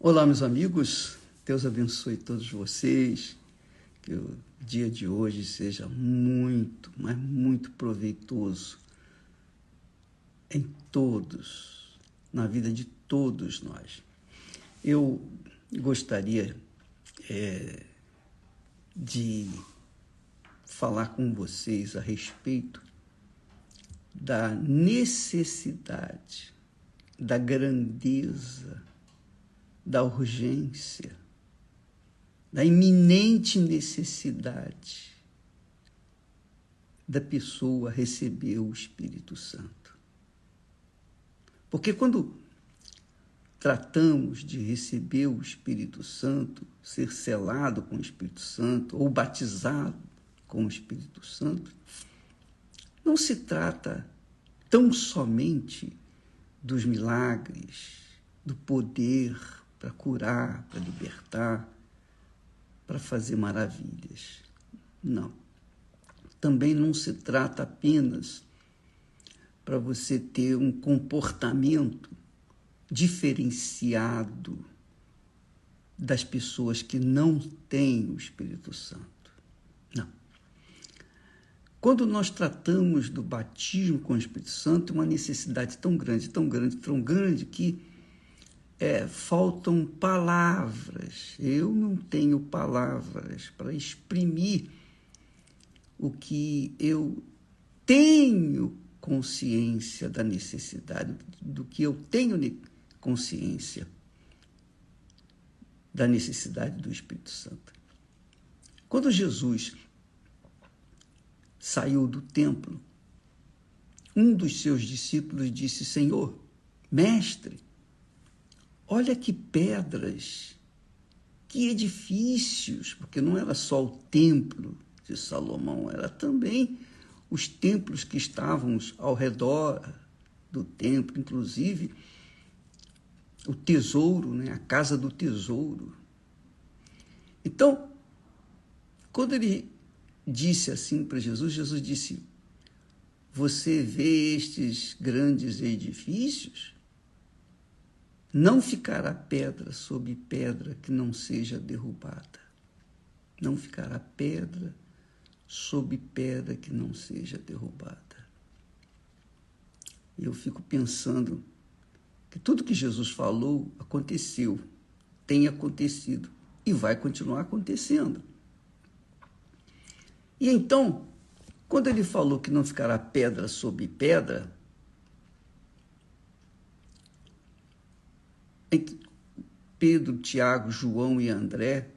Olá, meus amigos, Deus abençoe todos vocês, que o dia de hoje seja muito, mas muito proveitoso em todos, na vida de todos nós. Eu gostaria de falar com vocês a respeito da necessidade, da grandeza, da urgência, da iminente necessidade da pessoa receber o Espírito Santo. Porque quando tratamos de receber o Espírito Santo, ser selado com o Espírito Santo ou batizado com o Espírito Santo, não se trata tão somente dos milagres, do poder para curar, para libertar, para fazer maravilhas. Não. Também não se trata apenas para você ter um comportamento diferenciado das pessoas que não têm o Espírito Santo. Não. Quando nós tratamos do batismo com o Espírito Santo, é uma necessidade tão grande, tão grande, tão grande que faltam palavras. Eu não tenho palavras para exprimir o que eu tenho consciência da necessidade, do que eu tenho consciência da necessidade do Espírito Santo. Quando Jesus saiu do templo, um dos seus discípulos disse: Senhor, mestre, olha que pedras, que edifícios, porque não era só o templo de Salomão, era também os templos que estavam ao redor do templo, inclusive o tesouro, a casa do tesouro. Então, quando ele disse assim para Jesus, Jesus disse: você vê estes grandes edifícios? Não ficará pedra sobre pedra que não seja derrubada. Não ficará pedra sobre pedra que não seja derrubada. E eu fico pensando que tudo que Jesus falou aconteceu, tem acontecido e vai continuar acontecendo. E então, quando ele falou que não ficará pedra sobre pedra, Pedro, Tiago, João e André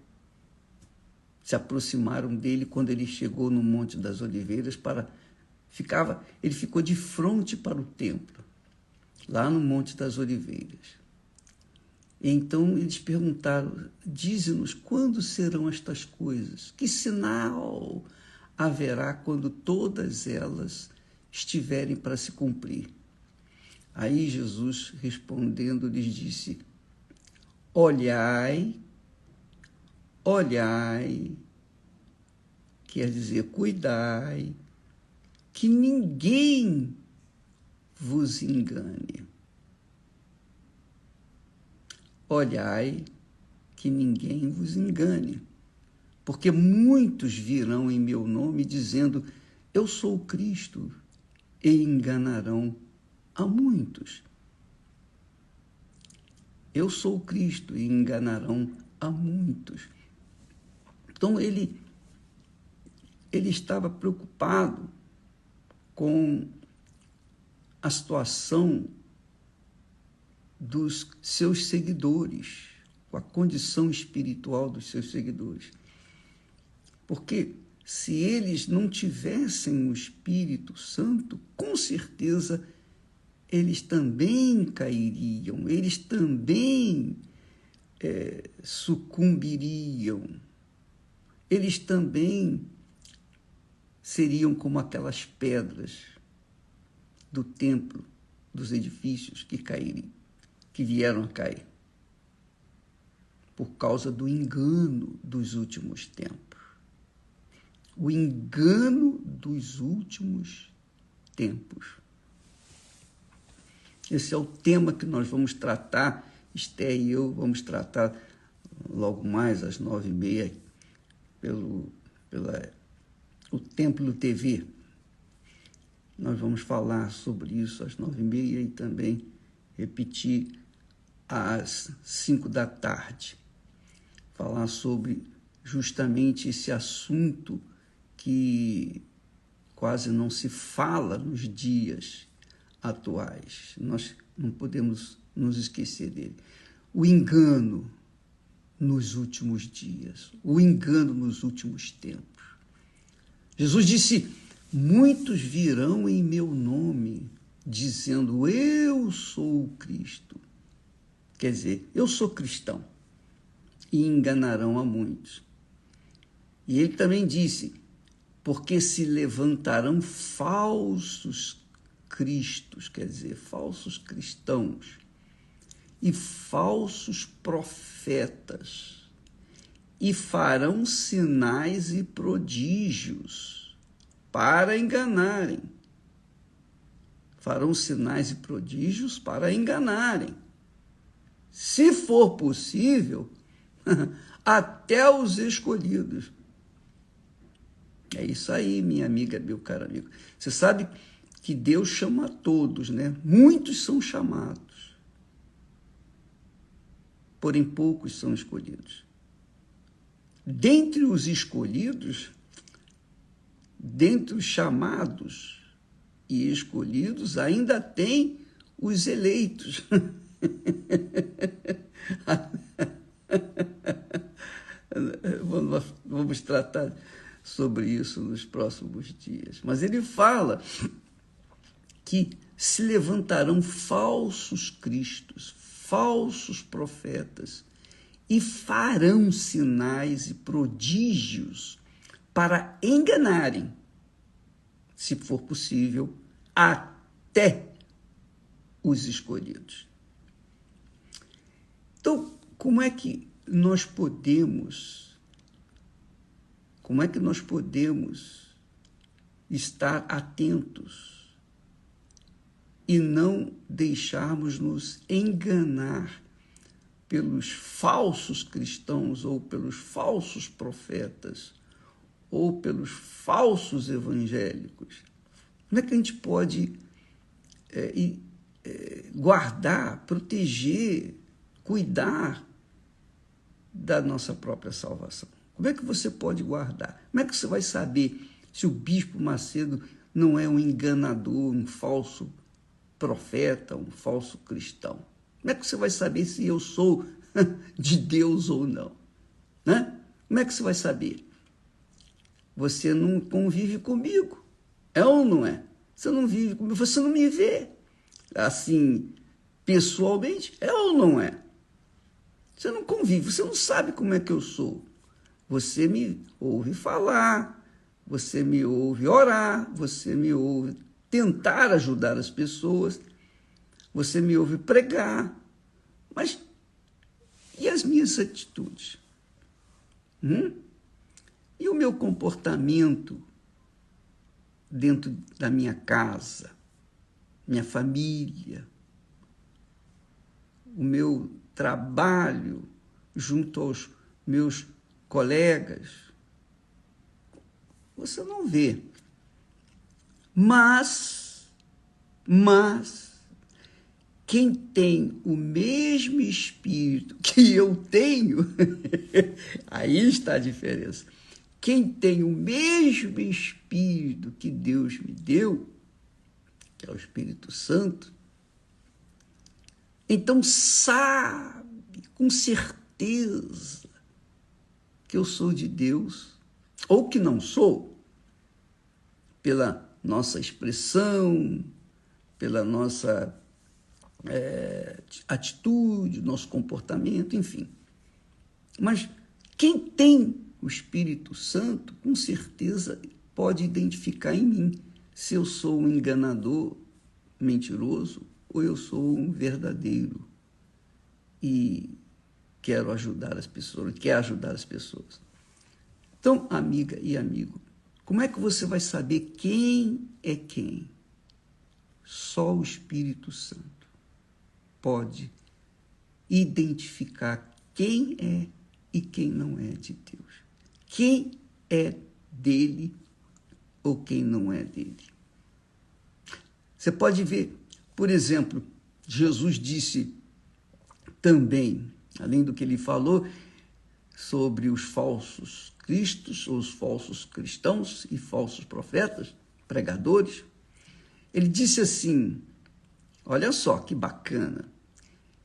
se aproximaram dele quando ele chegou no Monte das Oliveiras ele ficou de frente para o templo, lá no Monte das Oliveiras. E então eles perguntaram: dize-nos quando serão estas coisas? Que sinal haverá quando todas elas estiverem para se cumprir? Aí Jesus, respondendo, lhes disse: olhai, quer dizer, cuidai, que ninguém vos engane. Olhai, que ninguém vos engane, porque muitos virão em meu nome dizendo: eu sou o Cristo, e enganarão a muitos. Eu sou o Cristo, e enganarão a muitos. Então, ele estava preocupado com a situação dos seus seguidores, com a condição espiritual dos seus seguidores. Porque se eles não tivessem o Espírito Santo, com certeza eles também cairiam, eles também sucumbiriam, eles também seriam como aquelas pedras do templo, dos edifícios que vieram a cair, por causa do engano dos últimos tempos. O engano dos últimos tempos. Esse é o tema que nós vamos tratar Esté e eu vamos tratar logo mais às 9h30 pelo Templo TV. Nós vamos falar sobre isso às 9h30 e também repetir às 5h. Falar sobre justamente esse assunto que quase não se fala nos dias atuais. Nós não podemos nos esquecer dele. O engano nos últimos dias, o engano nos últimos tempos. Jesus disse: muitos virão em meu nome, dizendo, eu sou o Cristo. Quer dizer, eu sou cristão. E enganarão a muitos. E ele também disse, porque se levantarão falsos cristos, quer dizer, falsos cristãos, e falsos profetas, e farão sinais e prodígios para enganarem. Farão sinais e prodígios para enganarem. Se for possível, até os escolhidos. É isso aí, minha amiga, meu caro amigo. Você sabe que Deus chama a todos, né? Muitos são chamados, porém poucos são escolhidos. Dentre os escolhidos, dentre os chamados e escolhidos, ainda tem os eleitos. Vamos tratar sobre isso nos próximos dias. Mas ele fala que se levantarão falsos cristos, falsos profetas, e farão sinais e prodígios para enganarem, se for possível, até os escolhidos. Então, como é que nós podemos estar atentos e não deixarmos nos enganar pelos falsos cristãos ou pelos falsos profetas ou pelos falsos evangélicos? Como é que a gente pode guardar, proteger, cuidar da nossa própria salvação? Como é que você pode guardar? Como é que você vai saber se o Bispo Macedo não é um enganador, um falso profeta, um falso cristão? Como é que você vai saber se eu sou de Deus ou não? Né? Como é que você vai saber? Você não convive comigo, é ou não é? Você não vive comigo, você não me vê assim, pessoalmente, é ou não é? Você não convive, você não sabe como é que eu sou. Você me ouve falar, você me ouve orar, você me ouve tentar ajudar as pessoas, você me ouve pregar, mas e as minhas atitudes? E o meu comportamento dentro da minha casa, minha família, o meu trabalho junto aos meus colegas? Você não vê. Mas quem tem o mesmo espírito que eu tenho, aí está a diferença. Quem tem o mesmo espírito que Deus me deu, que é o Espírito Santo, então sabe com certeza que eu sou de Deus, ou que não sou, pela nossa expressão, pela nossa atitude, nosso comportamento, enfim. Mas quem tem o Espírito Santo, com certeza pode identificar em mim se eu sou um enganador, mentiroso, ou eu sou um verdadeiro e quero ajudar as pessoas, quer ajudar as pessoas. Então, amiga e amigo, como é que você vai saber quem é quem? Só o Espírito Santo pode identificar quem é e quem não é de Deus. Quem é dele ou quem não é dele. Você pode ver, por exemplo, Jesus disse também, além do que ele falou sobre os falsos cristos, ou os falsos cristãos e falsos profetas, pregadores, ele disse assim, olha só que bacana,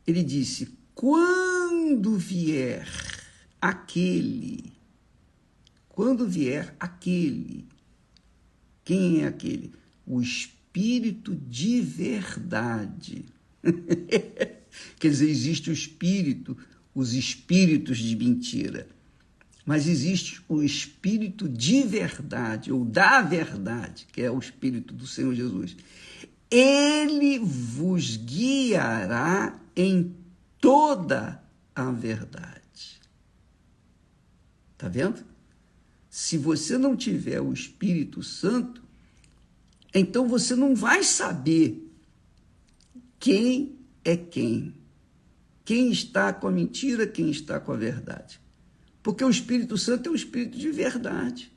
ele disse, quando vier aquele, quem é aquele? O Espírito de verdade. Quer dizer, existe o Espírito, os espíritos de mentira, mas existe o Espírito de verdade, ou da verdade, que é o Espírito do Senhor Jesus. Ele vos guiará em toda a verdade. Está vendo? Se você não tiver o Espírito Santo, então você não vai saber quem é quem está com a mentira, quem está com a verdade. Porque o Espírito Santo é o Espírito de verdade,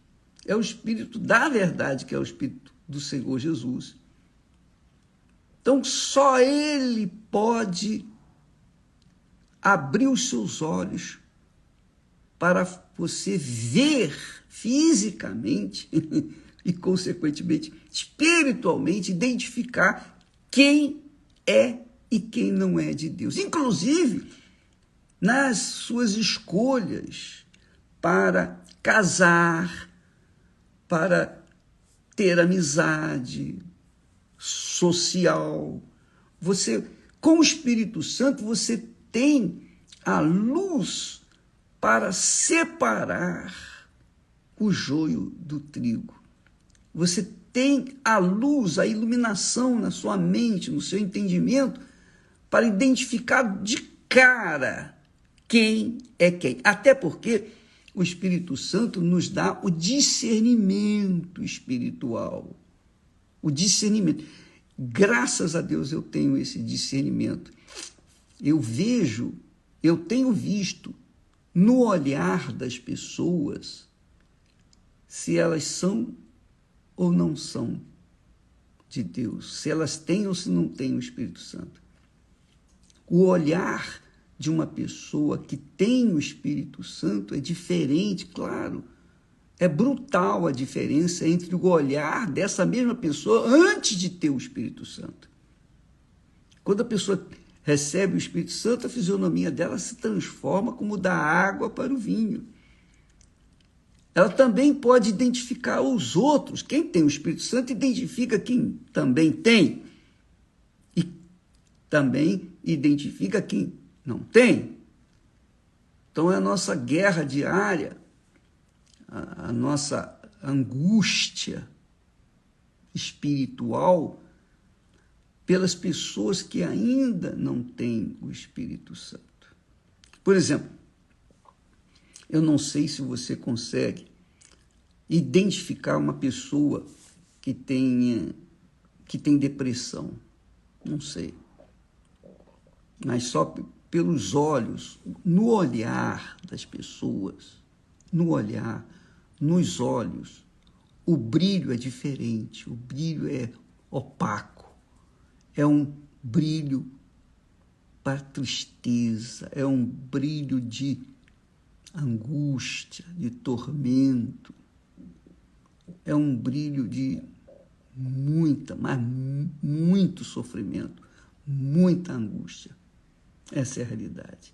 é o Espírito da verdade, que é o Espírito do Senhor Jesus. Então, só Ele pode abrir os seus olhos para você ver fisicamente e, consequentemente, espiritualmente, identificar quem é e quem não é de Deus. Inclusive, nas suas escolhas para casar, para ter amizade social. Você, com o Espírito Santo, você tem a luz para separar o joio do trigo. Você tem a luz, a iluminação na sua mente, no seu entendimento, para identificar de cara quem é quem. Até porque o Espírito Santo nos dá o discernimento espiritual. O discernimento. Graças a Deus eu tenho esse discernimento. Eu tenho visto no olhar das pessoas se elas são ou não são de Deus, se elas têm ou se não têm o Espírito Santo. O olhar de uma pessoa que tem o Espírito Santo é diferente, claro. É brutal a diferença entre o olhar dessa mesma pessoa antes de ter o Espírito Santo. Quando a pessoa recebe o Espírito Santo, a fisionomia dela se transforma como da água para o vinho. Ela também pode identificar os outros. Quem tem o Espírito Santo identifica quem também tem. E também identifica quem não tem. Então é a nossa guerra diária, a nossa angústia espiritual pelas pessoas que ainda não têm o Espírito Santo. Por exemplo, eu não sei se você consegue identificar uma pessoa que tem depressão. Não sei. Mas só pelos olhos, no olhar das pessoas, no olhar, nos olhos, o brilho é diferente, o brilho é opaco, é um brilho para tristeza, é um brilho de angústia, de tormento, é um brilho de muito sofrimento, muita angústia. Essa é a realidade.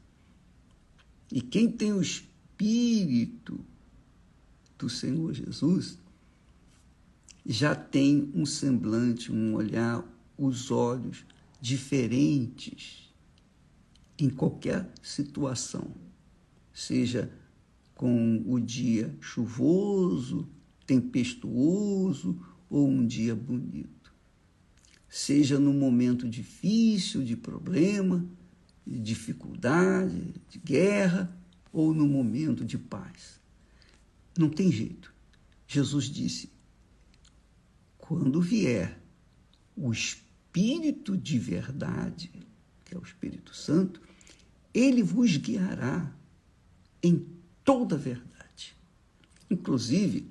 E quem tem o Espírito do Senhor Jesus já tem um semblante, um olhar, os olhos diferentes em qualquer situação, seja com o dia chuvoso, tempestuoso ou um dia bonito, seja num momento difícil, de problema, de dificuldade, de guerra, ou no momento de paz. Não tem jeito. Jesus disse, quando vier o Espírito de verdade, que é o Espírito Santo, ele vos guiará em toda a verdade. Inclusive,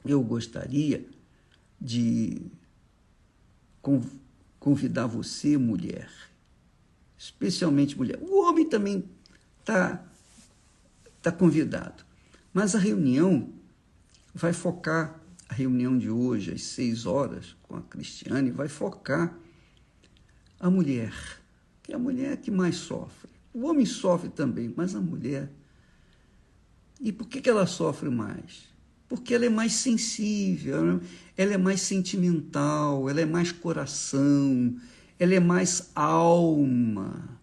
eu gostaria de convidar você, mulher, especialmente mulher. O homem também está convidado. Mas a reunião vai focar, a reunião de hoje, às 6 horas, com a Cristiane, vai focar a mulher, que é a mulher que mais sofre. O homem sofre também, mas a mulher... E por que ela sofre mais? Porque ela é mais sensível, ela é mais sentimental, ela é mais coração, ela é mais alma,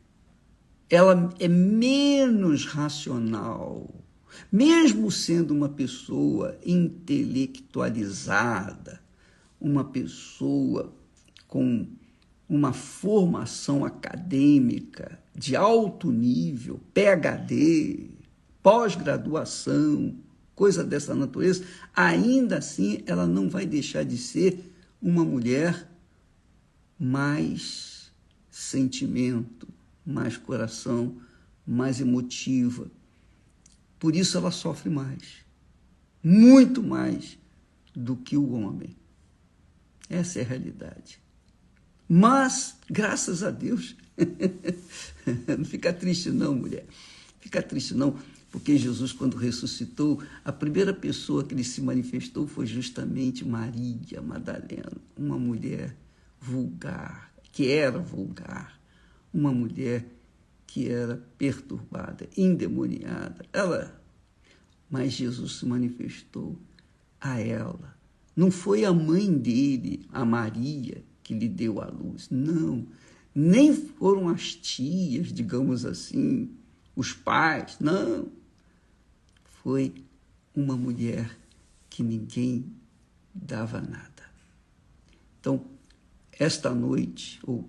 ela é menos racional. Mesmo sendo uma pessoa intelectualizada, uma pessoa com uma formação acadêmica de alto nível, PhD, pós-graduação, coisa dessa natureza, ainda assim ela não vai deixar de ser uma mulher mais sentimento, mais coração, mais emotiva. Por isso ela sofre mais, muito mais do que o homem. Essa é a realidade. Mas, graças a Deus, não fica triste não, mulher. Fica triste não, porque Jesus, quando ressuscitou, a primeira pessoa que ele se manifestou foi justamente Maria Madalena, uma mulher vulgar, que era vulgar, uma mulher que era perturbada, endemoniada. Mas Jesus se manifestou a ela. Não foi a mãe dele, a Maria, que lhe deu a luz. Não, nem foram as tias, digamos assim, os pais. Não, foi uma mulher que ninguém dava nada. Então, esta noite, ou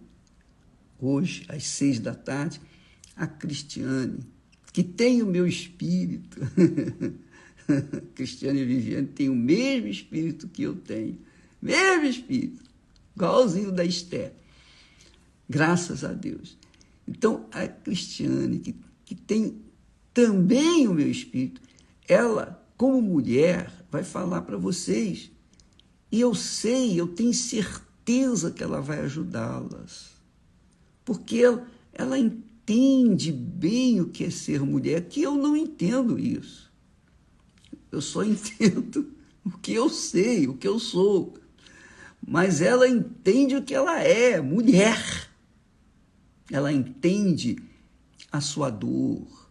hoje, às 6 da tarde, a Cristiane, que tem o meu espírito, Cristiane e Viviane tem o mesmo espírito que eu tenho, mesmo espírito, igualzinho da Esther, graças a Deus. Então, a Cristiane, que tem também o meu espírito, ela, como mulher, vai falar para vocês, e eu sei, eu tenho certeza que ela vai ajudá-las, porque ela entende bem o que é ser mulher, que eu não entendo isso. Eu só entendo o que eu sei, o que eu sou. Mas ela entende o que ela é, mulher. Ela entende a sua dor,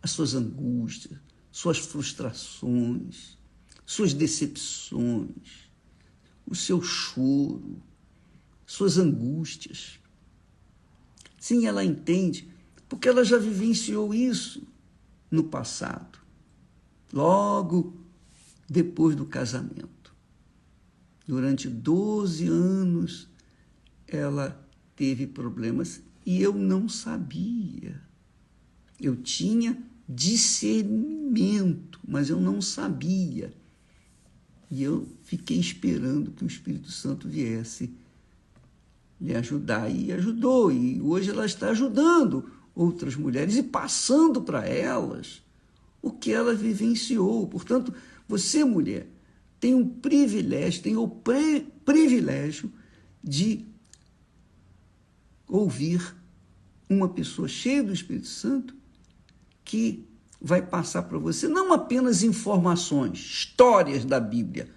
as suas angústias, suas frustrações, suas decepções, o seu choro, suas angústias. Sim, ela entende, porque ela já vivenciou isso no passado, logo depois do casamento. Durante 12 anos, ela teve problemas e eu não sabia. Eu tinha discernimento, mas eu não sabia. E eu fiquei esperando que o Espírito Santo viesse lhe ajudar. E ajudou, e hoje ela está ajudando outras mulheres e passando para elas o que ela vivenciou. Portanto, você, mulher, tem um privilégio, tem o privilégio de ouvir uma pessoa cheia do Espírito Santo que vai passar para você não apenas informações, histórias da Bíblia,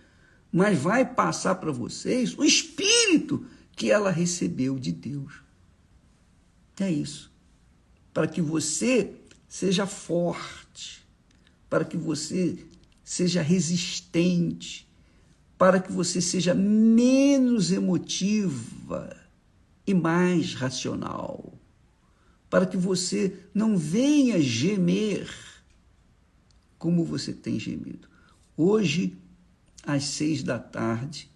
mas vai passar para vocês o Espírito que ela recebeu de Deus. É isso. Para que você seja forte, para que você seja resistente, para que você seja menos emotiva e mais racional, para que você não venha gemer como você tem gemido. Hoje, às 6 da tarde,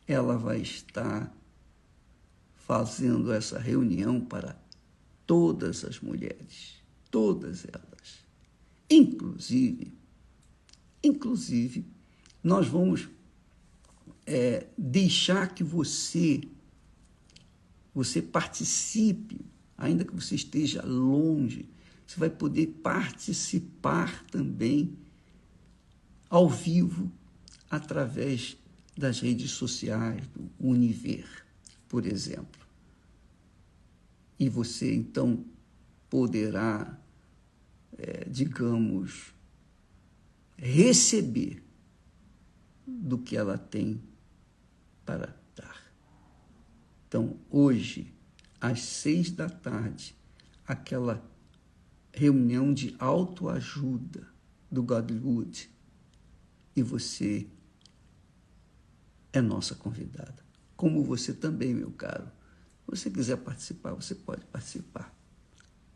ela vai estar fazendo essa reunião para todas as mulheres, todas elas. Inclusive, nós vamos deixar que você participe ainda que você esteja longe, você vai poder participar também ao vivo através das redes sociais, do Univer, por exemplo. E você, então, poderá, digamos, receber do que ela tem para dar. Então, hoje, às 6 da tarde, aquela reunião de autoajuda do Godlywood, e você é nossa convidada. Como você também, meu caro. Se você quiser participar, você pode participar.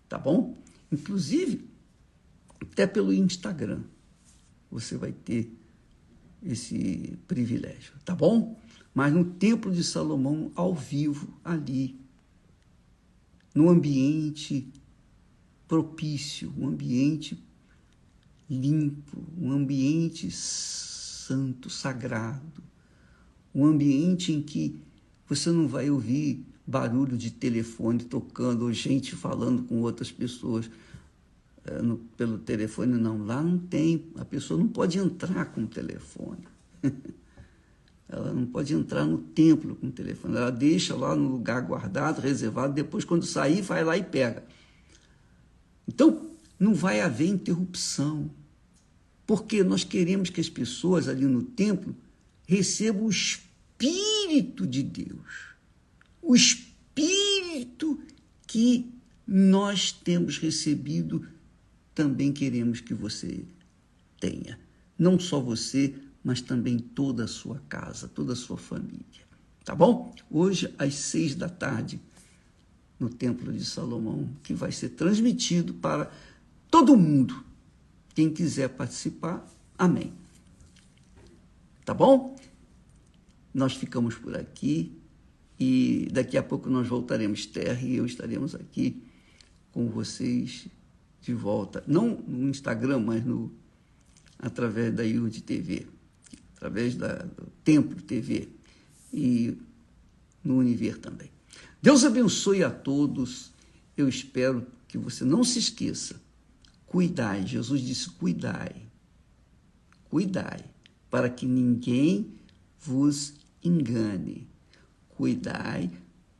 Tá bom? Inclusive, até pelo Instagram, você vai ter esse privilégio, tá bom? Mas no Templo de Salomão, ao vivo, ali, no ambiente propício, um ambiente limpo, um ambiente santo, sagrado, um ambiente em que você não vai ouvir barulho de telefone tocando ou gente falando com outras pessoas pelo telefone, não. Lá não tem, a pessoa não pode entrar com o telefone. Ela não pode entrar no templo com o telefone. Ela deixa lá no lugar guardado, reservado, depois quando sair, vai lá e pega. Então, não vai haver interrupção, porque nós queremos que as pessoas ali no templo recebam o Espírito de Deus, o Espírito que nós temos recebido, também queremos que você tenha. Não só você, mas também toda a sua casa, toda a sua família. Tá bom? Hoje, às 6 da tarde, no Templo de Salomão, que vai ser transmitido para todo mundo. Quem quiser participar, amém. Tá bom? Nós ficamos por aqui e daqui a pouco nós voltaremos, Esther e eu estaremos aqui com vocês de volta. Não no Instagram, mas através da Yud TV, através do Templo TV e no Univer também. Deus abençoe a todos. Eu espero que você não se esqueça. Cuidai, Jesus disse, cuidai, para que ninguém vos engane. Cuidai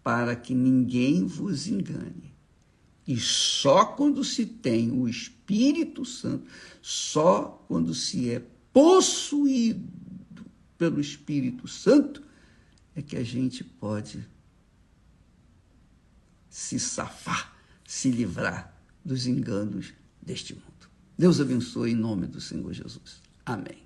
para que ninguém vos engane. E só quando se tem o Espírito Santo, só quando se é possuído pelo Espírito Santo, é que a gente pode se safar, se livrar dos enganos deste mundo. Deus abençoe em nome do Senhor Jesus. Amém.